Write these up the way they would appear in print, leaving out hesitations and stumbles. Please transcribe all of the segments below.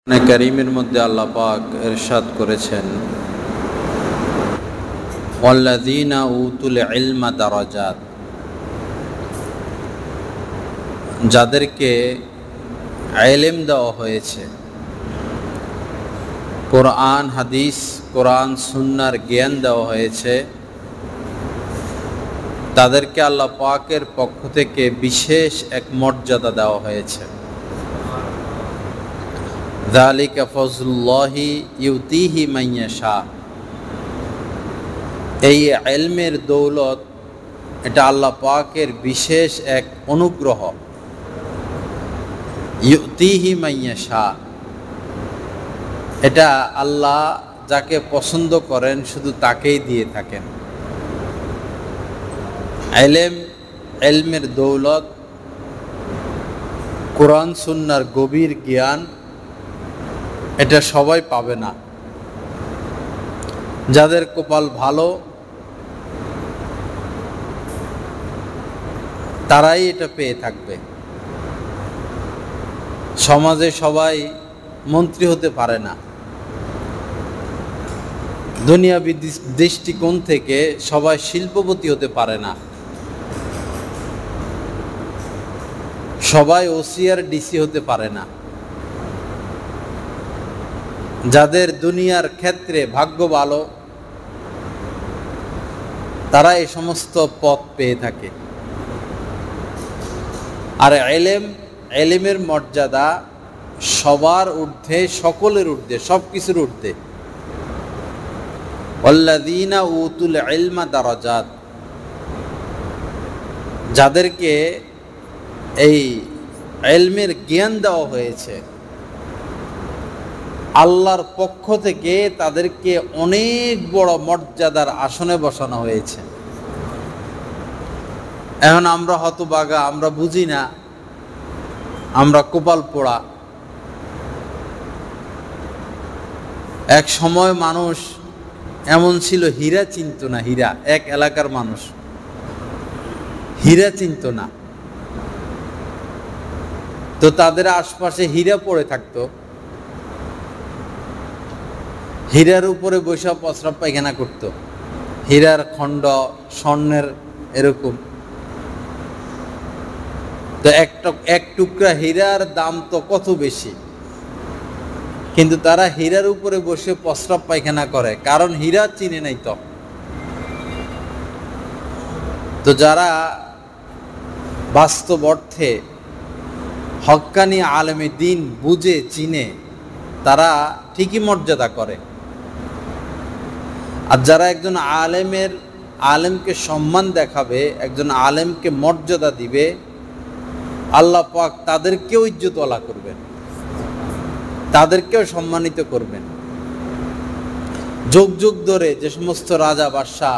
কারীমের মধ্যে আল্লাহ পাক ইরশাদ করেছেন, ওয়াল্লাযীনা উতুল ইলমা দারাজাত, যাদেরকে ইলম দেওয়া হয়েছে, কোরআন হাদিস, কোরআন সুন্নাহর জ্ঞান দেওয়া হয়েছে, তাদেরকে আল্লাহ পাকের পক্ষ থেকে বিশেষ এক মর্যাদা দেওয়া হয়েছে। যালিকা ফজলুল্লাহি ইউতিহি মান ইয়াশা, এই ইলমের দৌলত, এটা আল্লাহ পাকের বিশেষ এক অনুগ্রহ। ইউতিহি মান ইয়াশা, এটা আল্লাহ যাকে পছন্দ করেন শুধু তাকেই দিয়ে থাকেন। ইলমের দৌলত, কোরআন সুন্নাহর গভীর জ্ঞান, এটা সবাই পাবে না। যাদের কপাল ভালো তারাই এটা পেয়ে থাকবে। সমাজে সবাই মন্ত্রী হতে পারে না। দুনিয়াবি দৃষ্টিকোণ থেকে সবাই শিল্পপতি হতে পারে না। সবাই ওসি আর ডিসি হতে পারে না। যাদের দুনিয়ার ক্ষেত্রে ভাগ্য ভালো তারা এই সমস্ত পদ পেয়ে থাকে। আর ইলমের মর্যাদা সবার ঊর্ধ্বে, সকলের ঊর্ধ্বে, সব কিছুর ঊর্ধ্বে। ওয়াল্লাযীনা উতুল ইলমা দারাজাত, যাদেরকে এই ইলমের জ্ঞান দেওয়া হয়েছে, আল্লাহর পক্ষ থেকে তাদেরকে অনেক বড় মর্যাদার আসনে বসানো হয়েছে। এখন আমরা হতভাগা, আমরা বুঝি না, আমরা কপাল পোড়া। এক সময় মানুষ এমন ছিল, হীরা চিনত না। হীরা, এক এলাকার মানুষ হীরা চিনত না, তো তাদের আশপাশে হীরা পড়ে থাকতো। হীরার উপরে বসে প্রস্রাব পায়খানা করত, হীরার খণ্ড, স্বর্ণের এরকম। তো এক টুকরা হীরার দাম তো কত বেশি, কিন্তু তারা হীরার উপরে বসে প্রস্রাব পায়খানা করে, কারণ হীরা চিনে নাই। তো যারা বাস্তব অর্থে হক্কানি আলেমে দ্বীন বুঝে চিনে, তারা ঠিকই মর্যাদা করে। আর যারা একজন আলেমকে সম্মান দেখাবে, একজন আলেমকে মর্যাদা দিবে, আল্লাহ পাক তাদেরকেও ইজ্জতওয়ালা করবেন, তাদেরকেও সম্মানিত করবেন। যুগ যুগ ধরে যে সমস্ত রাজা বাদশাহ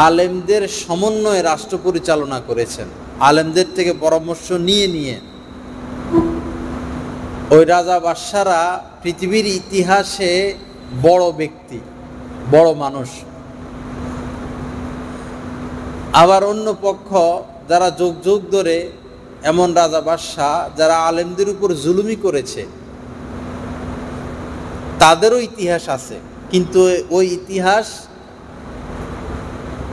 আলেমদের সমন্বয়ে রাষ্ট্র পরিচালনা করেছেন, আলেমদের থেকে পরামর্শ নিয়ে নিয়ে, ওই রাজা বাদশারা পৃথিবীর ইতিহাসে বড় ব্যক্তি, বড় মানুষ। আবার অন্য পক্ষ যারা যুগ যুগ ধরে এমন রাজা বাদশাহ যারা আলেমদের উপর জুলুমি করেছে, তাদেরও ইতিহাস আছে, কিন্তু ওই ইতিহাস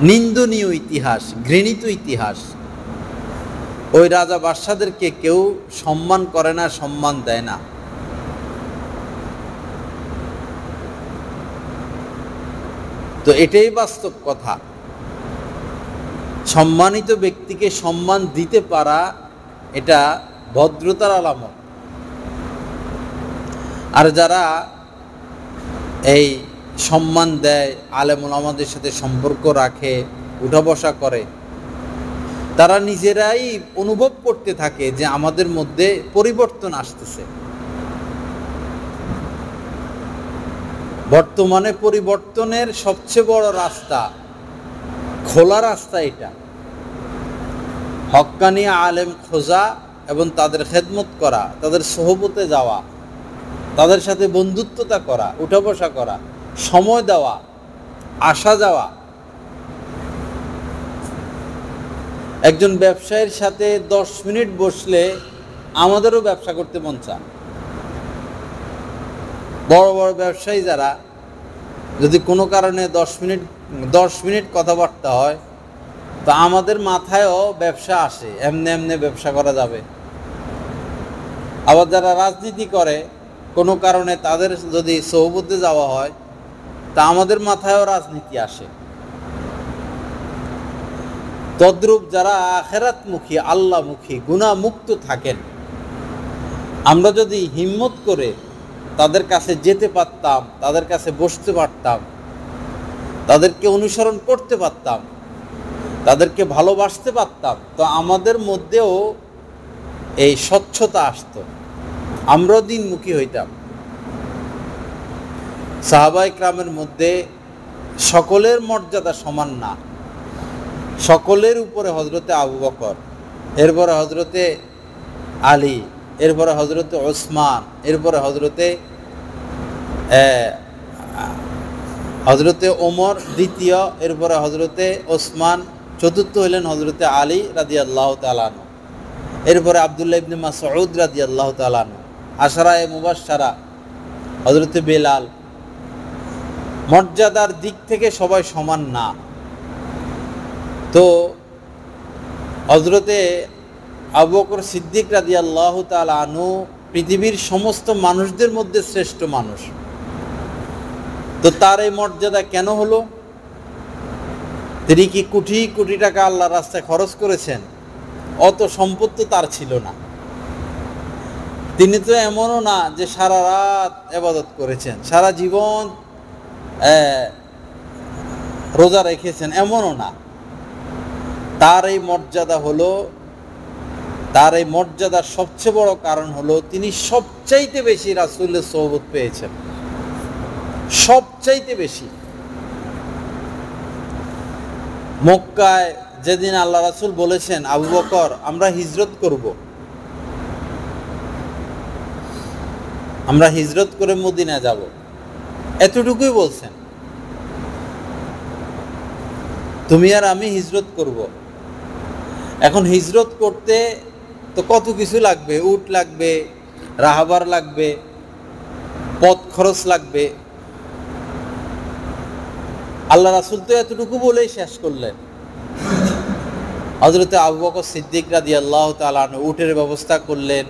নিন্দনীয় ইতিহাস, ঘৃণিত ইতিহাস। ওই রাজা বাদশাদেরকে কেউ সম্মান করে না, সম্মান দেয় না। তো এটাই বাস্তব কথা। সম্মানিত ব্যক্তিকে সম্মান দিতে পারা, এটা ভদ্রতার আলামত। আর যারা এই সম্মান দেয়, আলেম ওলামাদের সাথে সম্পর্ক রাখে, উঠা বসা করে, তারা নিজেরাই অনুভব করতে থাকে যে আমাদের মধ্যে পরিবর্তন আসতেছে। বর্তমানে পরিবর্তনের সবচেয়ে বড় রাস্তা, খোলা রাস্তা এটা। হক্কানি আলেম খোঁজা এবং তাদের খেদমত করা, তাদের সোহবতে যাওয়া, তাদের সাথে বন্ধুত্বতা করা, উঠা বসা করা, সময় দেওয়া, আসা যাওয়া। একজন ব্যবসায়ীর সাথে 10 মিনিট বসলে আমাদেরও ব্যবসা করতে মন চায়। বড় বড় ব্যবসায়ী যারা, যদি কোনো কারণে 10 মিনিট কথাবার্তা হয়, তো আমাদের মাথায়ও ব্যবসা আসে, এমনি এমনি ব্যবসা করা যাবে। আবার যারা রাজনীতি করে, কোনো কারণে তাদের যদি সহবতে যাওয়া হয়, তা আমাদের মাথায়ও রাজনীতি আসে। তদ্রূপ যারা আখিরাতমুখী, আল্লাহমুখী, গুনাহমুক্ত থাকেন, আমরা যদি হিম্মত করে তাদের কাছে যেতে পারতাম, তাদের কাছে বসতে পারতাম, তাদেরকে অনুসরণ করতে পারতাম, তাদেরকে ভালোবাসতে পারতাম, তো আমাদের মধ্যেও এই স্বচ্ছতা আসতো, আমরাও দিনমুখী হইতাম। সাহাবায়ে কেরামের মধ্যে সকলের মর্যাদা সমান না। সকলের উপরে হযরতে আবু বকর, এরপরে হযরতে আলী, এরপরে হযরতে ওসমান, এরপরে হযরতে ওমর দ্বিতীয়, এরপরে হযরতে ওসমান চতুর্থ হইলেন হযরতে আলী রাদিয়াল্লাহু তাআলা আনহু, এরপরে আব্দুল্লাহ ইবনে মাসউদ রাদিয়াল্লাহু তাআলা আনহু, আশরায়ে মুবাশশারা হযরতে বেলাল। মর্যাদার দিক থেকে সবাই সমান না। তো হযরতে আবু বকর সিদ্দিক রাদিয়াল্লাহু তাআলা আনহু পৃথিবীর সমস্ত মানুষদের মধ্যে শ্রেষ্ঠ মানুষ। তো তার এই মর্যাদা কেন হলো? তিনি কি কোটি কোটি টাকা আল্লাহর রাস্তায় খরচ করেছেন? অত সম্পদ তো তার ছিল না। তিনি তো এমনও না যে সারা রাত ইবাদত করেছেন, সারা জীবন রোজা রেখেছেন, এমনও না। তার এই মর্যাদা হলো, তার এই মর্যাদার সবচেয়ে বড় কারণ হলো তিনি সবচাইতে বেশি রাসূলের সোহবত পেয়েছেন, সবচাইতে বেশি। মক্কায় যেদিন আল্লাহ রাসূল বলেছেন, আবু বকর আমরা হিজরত করব, আমরা হিজরত করে মদিনা যাব, এতটুকুই বলছেন। তুমি আর আমি হিজরত করব। এখন হিজরত করতে তো কত কিছু লাগবে, উট লাগবে, রাহাবার লাগবে, পথ খরচ লাগবে। আল্লাহ রাসূল তো এতটুকু বলেই শেষ করলেন। হযরতে আবু বকর সিদ্দিক রাদিয়াল্লাহু তাআলা আনহু উটের ব্যবস্থা করলেন,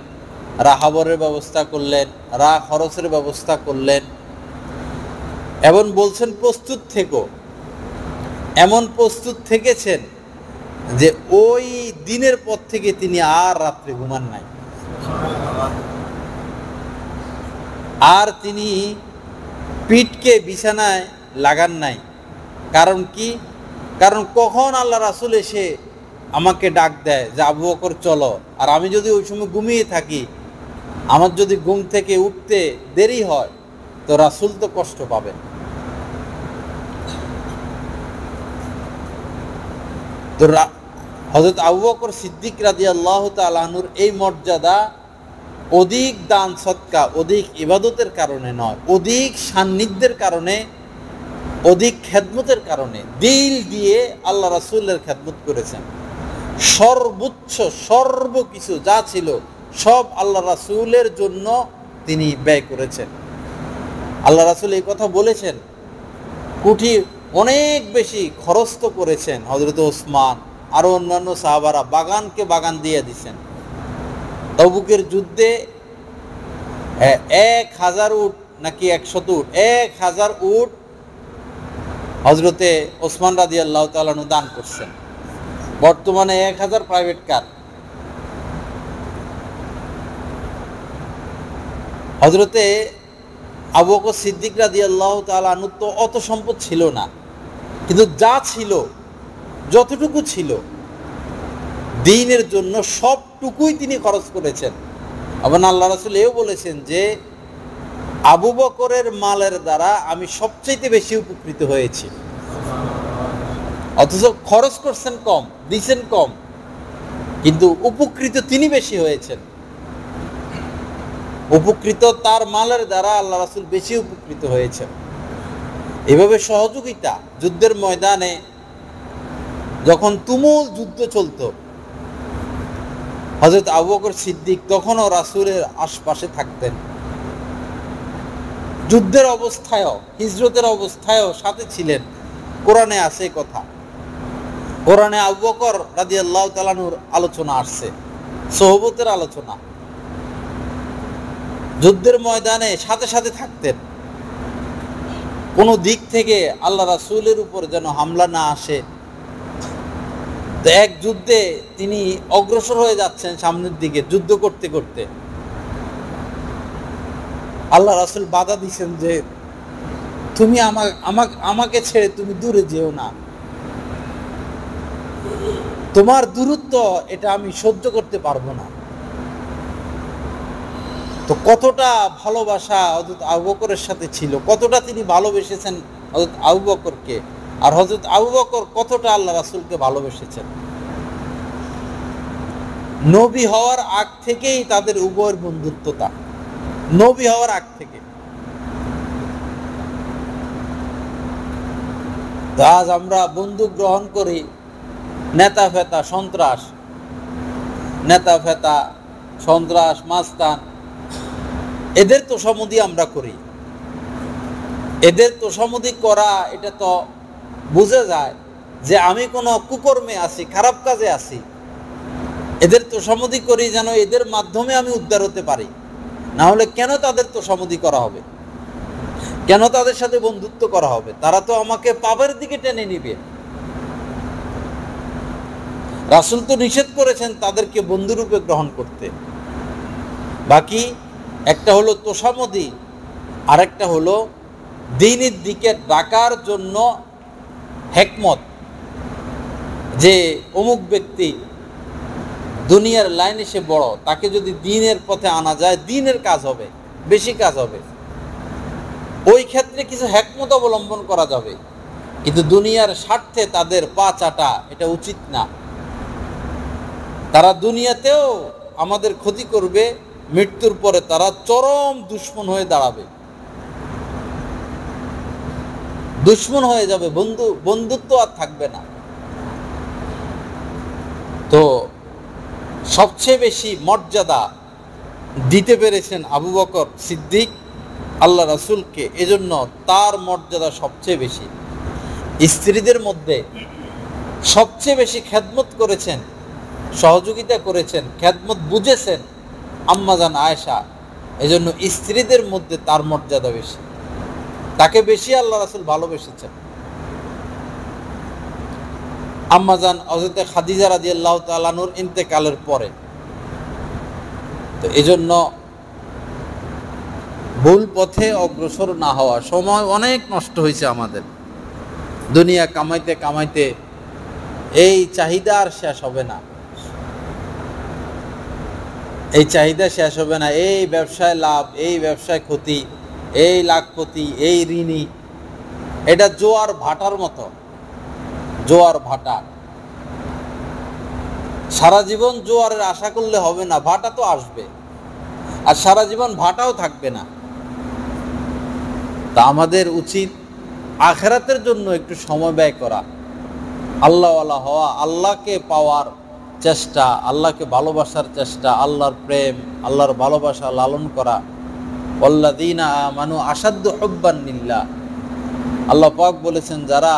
রাহাবরের ব্যবস্থা করলেন, খরচের ব্যবস্থা করলেন, এবং বলছেন প্রস্তুত থেকো। এমন প্রস্তুত থেকেছেন যে ওই দিনের পর থেকে তিনি আর রাত্রে ঘুমান নাই, আর তিনি পিঠকে বিছানায় লাগান নাই। কারণ কি? কারণ কখন আল্লাহ রাসূল এসে আমাকে ডাক দেয় যে আবু বকর চলো, আর আমি যদি ওই সময় ঘুমিয়ে থাকি, আমার যদি ঘুম থেকে উঠতে দেরি হয়, তো রাসূল তো কষ্ট পাবেন। তো হযরত আবু বকর সিদ্দিক রাদিয়াল্লাহু তাআলা আনহুর এই মর্যাদা অধিক দান সদকা, অধিক ইবাদতের কারণে নয়, অধিক সান্নিধ্যের কারণে, অধিক খেদমতের কারণে। দিল দিয়ে আল্লাহ রাসূলের খেদমত করেছেন। সর্বোচ্চ সর্বকিছু যা ছিল সব আল্লাহ রাসূলের জন্য তিনি ব্যয় করেছেন। আল্লাহ রাসূল এই কথা বলেছেন, কোটি অনেক বেশি খরচ তো করেছেন হযরত ওসমান, আরো অন্যান্য সাহাবারা বাগানকে বাগান দিয়ে দিয়েছেন। তাবুকের যুদ্ধে 1000 উট নাকি 100 উট, 1000 উট হযরতে ওসমান রাদিয়াল্লাহু তাআলা আনহু দান করছেন। বর্তমানে 1000 প্রাইভেট কার। হযরতে আবু বকর সিদ্দিক রাদিয়াল্লাহু তাআলা আনহু তো অত সম্পদ ছিল না, কিন্তু যা ছিল, যতটুকু ছিল দ্বীনের জন্য সবটুকুই তিনি খরচ করেছেন। আবার আল্লাহ রাসূল এও বলেছেন যে আবু বকরের মালের দ্বারা আমি সবচেয়ে বেশি উপকৃত হয়েছি। অথচ খরচ করছেন কম, দিয়েছেন কম, কিন্তু উপকৃত তিনি বেশি হয়েছেন। উপকৃত তার মালের দ্বারা আল্লাহ রাসূল বেশি উপকৃত হয়েছেন। এভাবে সহযোগিতা, যুদ্ধের ময়দানে যখন তুমুল যুদ্ধ চলত, হযরত আবু বকর সিদ্দিক তখনও রাসূলের আশপাশে থাকতেন। যুদ্ধের অবস্থায়ও, হিজরতের অবস্থায়ও সাথে ছিলেন। কোরআনে আছে কথা, কোরআনে আবু বকর রাদিয়াল্লাহু তাআলা আনহুর আলোচনা আসছে, সোহবতের আলোচনা। যুদ্ধের ময়দানে সাথে সাথে থাকতেন, কোনো দিক থেকে আল্লাহ রাসূলের উপর যেন হামলা না আসে। তো এক যুদ্ধে তিনি অগ্রসর হয়ে যাচ্ছেন সামনের দিকে যুদ্ধ করতে করতে, আল্লাহ রাসূল বাধা দিচ্ছেন যে তুমি আমাকে ছেড়ে তুমি দূরে যেও না, তোমার দূরত্ব এটা আমি সহ্য করতে পারবো না। তো কতটা ভালোবাসা হযরত আবু বকরের সাথে ছিল, কতটা তিনি ভালোবেসেছেন হযরত আবু বকরকে, আর হযরত আবু বকর কতটা আল্লাহ রাসূলকে ভালোবেসেছেন। নবী হওয়ার আগ থেকেই তাদের উভয়ের বন্ধুত্বতা, নবী হওয়ার আগ থেকে। আজ আমরা বন্ধু গ্রহণ করি নেতা ফেতা সন্ত্রাস, নেতা ফেতা সন্ত্রাস মাস্তান, এদের তোষামোদী আমরা করি। এদের তোষামোদী করা এটা তো বোঝা যায় যে আমি কোনো কুকর্মে আছি, খারাপ কাজে আছি। এদের তোষামোদী করি যেন এদের মাধ্যমে আমি উদ্ধার হতে পারি, না হলে কেন তাদের তোষামোদী করা হবে, কেন তাদের সাথে বন্ধুত্ব করা হবে? তারা তো আমাকে পাপের দিকে টেনে নিবে। রাসূল তো নিষেধ করেছেন তাদেরকে বন্ধুরূপে গ্রহণ করতে। বাকি একটা হলো তোষামোদী, আর একটা হলো দ্বীনের দিকে ডাকার জন্য হিকমত, যে অমুক ব্যক্তি দুনিয়ার লাইনে সে বড়, তাকে যদি দ্বীনের পথে আনা যায় দ্বীনের কাজ হবে, বেশি কাজ হবে। ওই ক্ষেত্রে কিছু হিকমত অবলম্বন করা যাবে, কিন্তু দুনিয়ার স্বার্থে তাদের পা চাটা এটা উচিত না। তারা দুনিয়াতেও আমাদের ক্ষতি করবে, মৃত্যুর পরে তারা চরম দুশমন হয়ে দাঁড়াবে, দুশমন হয়ে যাবে, বন্ধুত্ব আর থাকবে না। তো সবচেয়ে বেশি মর্যাদা দিতে পেরেছেন আবু বকর সিদ্দিক আল্লাহ রাসূলকে, এজন্য তার মর্যাদা সবচেয়ে বেশি। স্ত্রীদের মধ্যে সবচেয়ে বেশি খেদমত করেছেন, সহযোগিতা করেছেন, খেদমত বুঝেছেন আম্মাজান আয়েশা, এজন্য স্ত্রীদের মধ্যে তার মর্যাদা বেশি, তাকে বেশি আল্লাহ রাসূল ভালোবেসেছেন। আম্মাজান হযরত খাদিজা রাদিয়াল্লাহু তাআলা আনহার ইন্তেকালের পরে। তো এজন্য ভুল পথে অগ্রসর না হওয়া, সময় অনেক নষ্ট হয়েছে আমাদের, দুনিয়া কামাইতে কামাইতে এই চাহিদা আর শেষ হবে না, এই চাহিদা শেষ হবে না। এই ব্যবসায় লাভ, এই ব্যবসায় ক্ষতি, এই লাখপতি, এই ঋণী, এটা জোয়ার ভাটার মতো, জোয়ার ভাটা। সারা জীবন জোয়ারের আশা করলে হবে না, ভাটা তো আসবে, আর সারা জীবন ভাটাও থাকবে না। তা আমাদের উচিত আখিরাতের জন্য একটু সময় ব্যয় করা, আল্লাহওয়ালা হওয়া, আল্লাহকে পাওয়ার চেষ্টা, আল্লাহকে ভালোবাসার চেষ্টা, আল্লাহর প্রেম, আল্লাহর ভালোবাসা লালন করা। ওয়াল্লাযীনা আমানু আশাদ্দু হুব্বান লিল্লাহ, আল্লাহ পাক বলেছেন যারা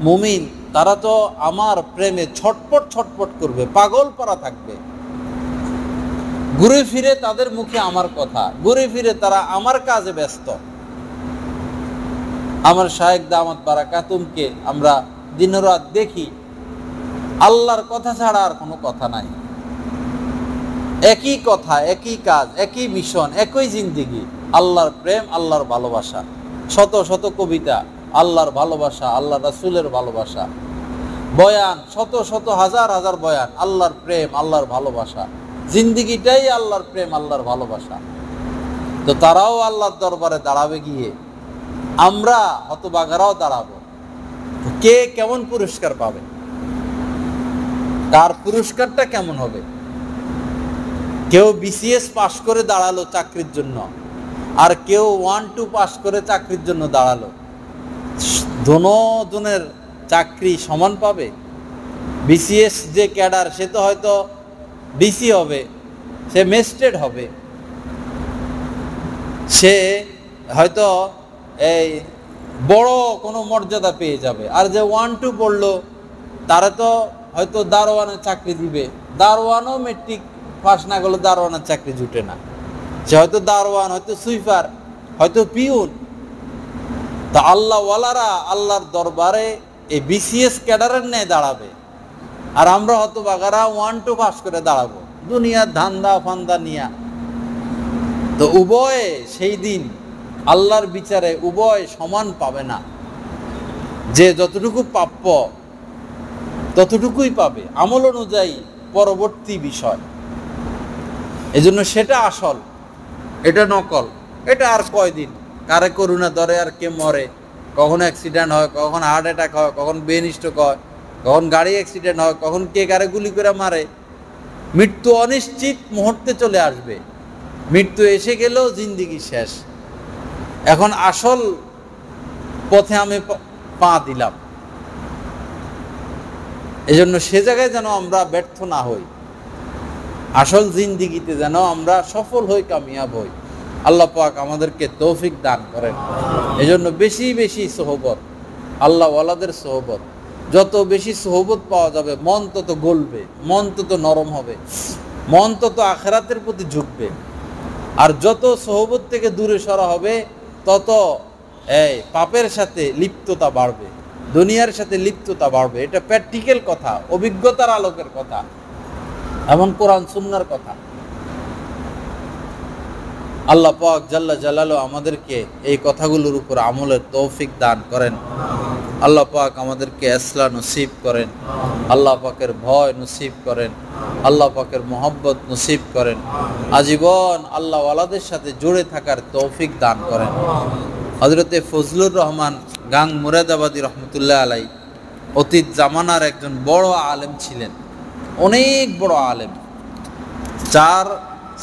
মুমিন তারা তো আমার প্রেমে ছটপট ছটপট করবে, পাগল পারা থাকবে। ঘুরে ফিরে তাদের মুখে আমার কথা, ঘুরে ফিরে তারা আমার কাজে ব্যস্ত। আমার শায়েখ দামাত বারাকাতুমকে আমরা দিনরাত দেখি, আল্লাহর কথা ছাড়া আর কোনো কথা নাই, একই কথা, একই কাজ, একই মিশন, একই জিন্দেগি, আল্লাহর প্রেম, আল্লাহর ভালোবাসা। শত শত কবিতা আল্লাহর ভালোবাসা, আল্লাহ রাসূলের ভালোবাসা, বয়ান শত শত হাজার হাজার বয়ান, আল্লাহর প্রেম, আল্লাহর ভালোবাসা, জিন্দেগিটাই আল্লাহর প্রেম, আল্লাহর ভালোবাসা। তো তারাও আল্লাহর দরবারে দাঁড়াবে গিয়ে, আমরা হতভাগারাও দাঁড়াবো। কে কেমন পুরস্কার পাবে, তার পুরস্কারটা কেমন হবে? কেউ বিসিএস পাশ করে দাঁড়ালো চাকরির জন্য, আর কেউ 1-2 পাশ করে চাকরির জন্য দাঁড়ালো, দুজনের চাকরি সমান পাবে? বিসিএস যে ক্যাডার সে তো হয়তো বিসি হবে, সে ম্যাজিস্ট্রেট হবে, সে হয়তো এই বড় কোনো মর্যাদা পেয়ে যাবে, আর যে 1-2 পড়লো তারা তো হয়তো দারোয়ানের চাকরি দিবে। দারোয়ানও মেট্রিক পাস না করলে দারোয়ানের চাকরি জুটে না। সে হয়তো দারোয়ান, হয়তো সুইপার, হয়তো পিউন। তা আল্লাহওয়ালারা আল্লাহর দরবারে এই বিসিএস ক্যাডারের ন্যায় দাঁড়াবে, আর আমরা হতভাগারা 1-2 পাস করে দাঁড়াবো দুনিয়ার ধান্দা ফান্দা নিয়া। তো উভয়ে সেই দিন আল্লাহর বিচারে উভয় সমান পাবে না। যে যতটুকু প্রাপ্য ততটুকুই পাবে আমল অনুযায়ী, পরবর্তী বিষয়। এজন্য সেটা আসল, এটা নকল। এটা আর কয়দিন, কারে করুণা ধরে আর কে মরে, কখন অ্যাক্সিডেন্ট হয়, কখন হার্ট অ্যাটাক হয়, কখন ব্রেন স্ট্রোক হয়, কখন গাড়ি অ্যাক্সিডেন্ট হয়, কখন কে কারে গুলি করে মারে। মৃত্যু অনিশ্চিত মুহূর্তে চলে আসবে। মৃত্যু এসে গেলেও জিন্দেগি শেষ। এখন আসল পথে আমি পা দিলাম। এজন্য সে জায়গায় যেন আমরা ব্যর্থ না হই, আসল জিন্দেগিতে যেন আমরা সফল হই, কামিয়াব হই। আল্লাহ পাক আমাদেরকে তৌফিক দান করেন। এজন্য বেশি বেশি সোহবত, আল্লাহ ওয়ালাদের সোহবত। যত বেশি সোহবত পাওয়া যাবে, মন তত গলবে, মন তত নরম হবে, মন তত আখিরাতের প্রতি ঝুঁকবে। আর যত সোহবত থেকে দূরে সরা হবে, তত এই পাপের সাথে লিপ্ততা বাড়বে, দুনিয়ার সাথে লিপ্ততা বাড়বে। এটা প্র্যাকটিক্যাল কথা, অভিজ্ঞতার আলোকের কথা এবং কোরআন সুন্নাহর কথা। আল্লাহ পাক জাল্লা জালালু আমাদেরকে এই কথাগুলোর উপর আমলের তৌফিক দান করেন। আল্লাহ পাক আমাদেরকে ইসলাম নসিব করেন, আল্লাহ পাকের ভয় নসিব করেন, আল্লাহ পাকের মহব্বত নসিব করেন। আজীবন আল্লাহ ওয়ালাদের সাথে জুড়ে থাকার তৌফিক দান করেন। হযরতে ফজলুর রহমান গাং মুরাদাবাদী রহমতুল্লাহ আলাই অতীত জামানার একজন বড় আলেম ছিলেন, অনেক বড় আলেম, যার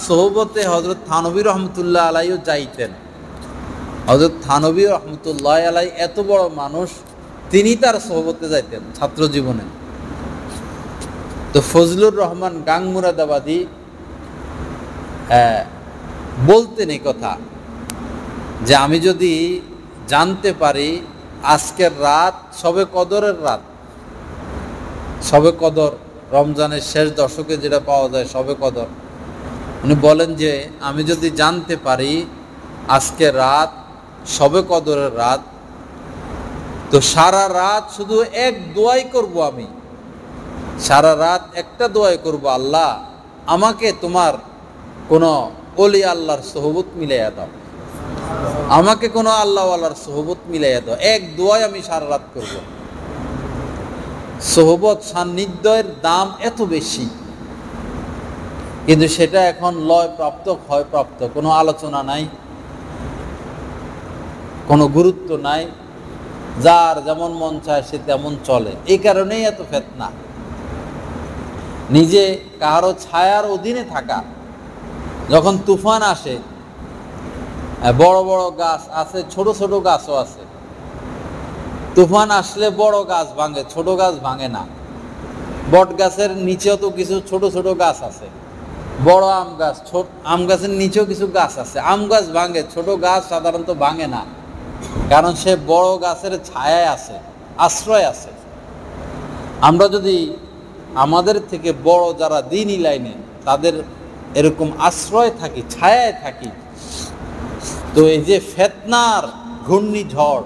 সোহবতে হযরত থানবী রহমতুল্লাহ আলাইও যাইতেন। হযরত থানবী রহমতুল্লাহ আলাই এত বড় মানুষ, তিনি তার সোহবতে যাইতেন ছাত্র জীবনে। তো ফজলুর রহমান গাং মুরাদাবাদী বলতেন এই কথা যে আমি যদি জানতে পারি আজকের রাত শবে কদরের রাত, শবে কদর রমজানের শেষ দশকে যেটা পাওয়া যায় শবে কদর, উনি বলেন যে আমি যদি জানতে পারি আজকের রাত শবে কদরের রাত, তো সারা রাত শুধু এক দোয়াই করব, আমি সারা রাত একটা দোয়াই করব, আল্লাহ আমাকে তোমার কোনো ওলি আল্লাহর সোহবত মিলাইয়া দাও, আমাকে কোনো আল্লাহওয়ালার সোহবত মিলাইয়া দাও। এক দোয়াই আমি সারা রাত করব। সোহবত সান্নিধ্যের দাম এত বেশি, কিন্তু সেটা এখন লয় প্রাপ্ত ক্ষয় প্রাপ্ত, কোনো আলোচনা নাই, কোনো গুরুত্ব নাই, যার যেমন মন চায় সে তেমন চলে। এই কারণেই এত ফিতনা। নিজে কারো ছায়ার অধীনে থাকা, যখন তুফান আসে, বড় বড় গাছ আছে, ছোট ছোট গাছও আছে, তুফান আসলে বড় গাছ ভাঙে, ছোট গাছ ভাঙে না। বট গাছের নিচেও তো কিছু ছোট ছোট গাছ আছে, বড় আম গাছ, ছোট আম গাছের নিচেও কিছু গাছ আছে, আম গাছ ভাঙে, ছোট গাছ সাধারণত ভাঙে না, কারণ সে বড় গাছের ছায়ায় আছে, আশ্রয় আছে। আমরা যদি আমাদের থেকে বড় যারা দ্বীনি লাইনে, তাদের এরকম আশ্রয় থাকি, ছায়ায় থাকি, তো এই যে ফিতনার ঘূর্ণিঝড়,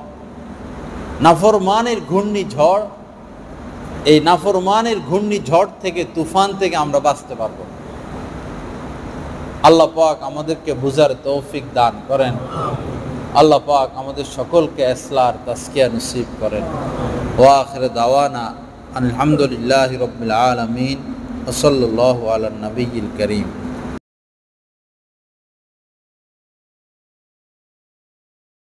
নাফরমানের ঘূর্ণিঝড়, এই নাফরমানের ঘূর্ণিঝড় থেকে, তুফান থেকে আমরা বাঁচতে পারবো। আল্লাহ পাক আমাদেরকে বুঝার তৌফিক দান করেন। আল্লাহ পাক আমাদের সকলকে ইসলার তাসকিয়া নসিব করেন। ওয়া আখির দাওয়ানা আলহামদুলিল্লাহি রাব্বিল আলামিন ওয়া সাল্লাল্লাহু আলা নবিয়িল কারীম।